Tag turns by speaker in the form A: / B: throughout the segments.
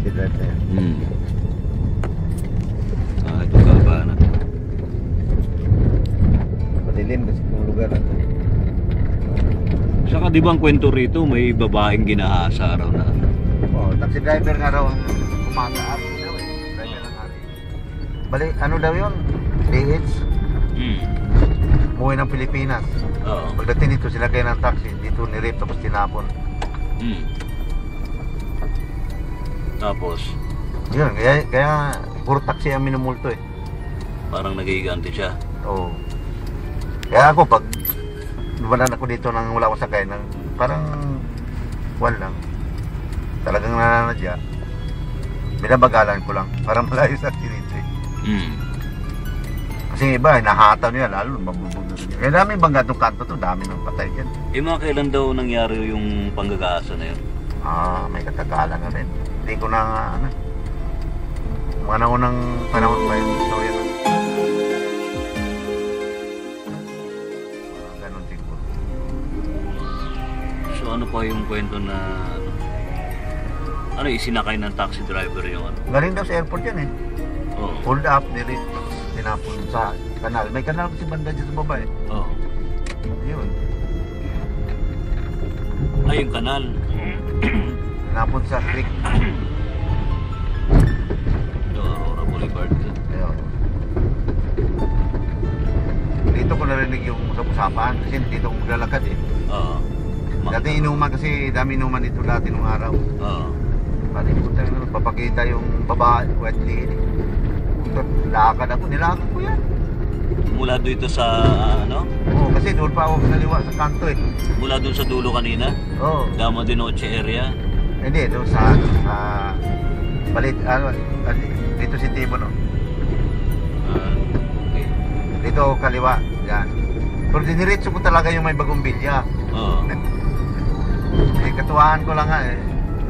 A: City Drive na yan.
B: Ito Kalbana.
A: Madilim kasi kung lugar na ito.
B: Saka di ba ang kwento rito, may babaeng ginahasa araw na.
A: Oh, taxi driver nga raw ang kumakaar daw eh. Driver ng ari. Bali, ano daw yun? DH? Umuwi ng Pilipinas.
B: Oo.
A: Pagdating dito, sinagay ng taxi. Dito ni-rape tapos tinapon.
B: Tapos,
A: Yun, kaya puro taxi ang minumulto eh.
B: parang nagiganti siya.
A: Oo. Kaya ako pag dumanan ako dito nang wala akong sakay, nang parang wala lang. Talagang nananadya. Binabagalan ko lang para malayo sa accidente. Kasi iba, nahataw niya, lalo mabubog na niya. Kaya dami bangga itong kanto to, dami ng patay dyan.
B: Mga kailan daw nangyari yung panggagasa na yun?
A: May katagalan na rin. Hindi ko na, mga naunang panahon pa yung istorya na. Ganon siguro.
B: So ano pa yung kwento na ano isinakay ng taxi driver yung ano?
A: Galing daw sa airport yan eh.
B: Oo.
A: Hold up, nilip. Tinapon sa kanal. May kanal kasi banda dyan sa baba eh.
B: Oo.
A: Yun.
B: Ay, yung kanal.
A: Tinapon sa creek.
B: Ito, Aurora Boulevard.
A: Ayun. Dito ko narinig yung usap-usapan kasi dito ko maglalakad eh.
B: Oo.
A: Dati inuman kasi dami inuman dito dati nung araw.
B: Oo.
A: Palimutan na papakita yung babae, white lady. Lakad ako, nilakad ko yan.
B: Mula dito sa ano?
A: Oo, kasi doon pa ako naliwa sa kanto eh.
B: Mula dun sa dulo kanina?
A: Oo.
B: Dama de Noche area?
A: Hindi, doon sa balit, dito si Tibo no.
B: Okay.
A: Dito kaliwa, yan. Pero diniretso ko talaga yung may bagong bilya.
B: Oo.
A: Katuwaan ko lang nga eh.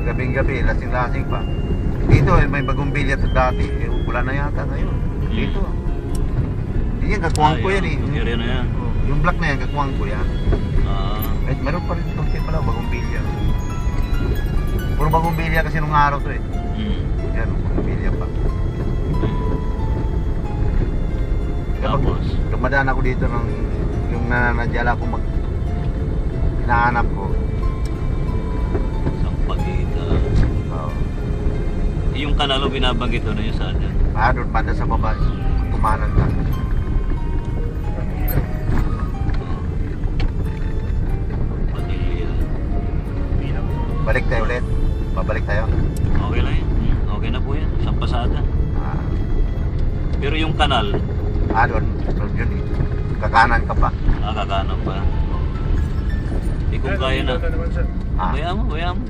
A: Gabing-gabi, lasing-lasing pa. Dito eh, may bagong bilya to dati. Eh, wala na yata ngayon. Dito. Yan, kakuwang ko yan eh.
B: Yung area na yan.
A: Yung black na yan, kakuwang ko yan.
B: Ah.
A: Meron pa rin itong pala, bagong bilya. Puro bagong bilya kasi nung araw to eh. Yan, bagong bilya pa.
B: Tapos?
A: Dumadaan ako dito ng yung nananadyala ko hinahanap ko.
B: Isang pagkita.
A: Oo.
B: Yung kanalo binabanggit na yun saan yan?
A: Doon banda sa baba. Kumanan ka.
B: Padilla.
A: Balik tayo ulit. Babalik tayo.
B: Okay lang yan. Okay na po yan. Isang pasada. Pero yung kanal,
A: Doon yun eh. Kakanan ka pa.
B: kakanan pa. Kung kaya na. Kaya mo. Kaya mo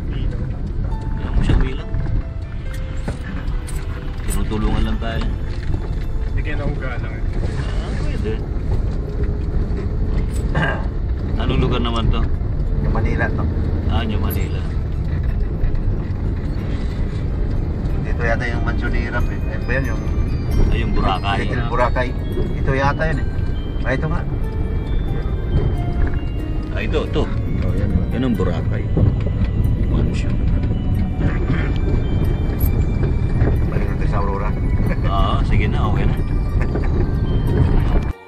B: siya bilang. Tinutulungan lang tayo.
C: Hindi kayo nauga lang eh.
B: Pwede. Anong lugar naman to?
A: Yung Manila to.
B: New Manila.
A: Dito yata yung Mansion ni Irap eh. Ayun ba yan yung
B: Ay, yung Boracay.
A: Little Boracay. Ito yata yun eh. Ito nga.
B: Ay, ito.
A: Oh, yan.
B: Yan ang Boracay. Mansion.
A: Balik natin sa Aurora.
B: Sige na. Okay na.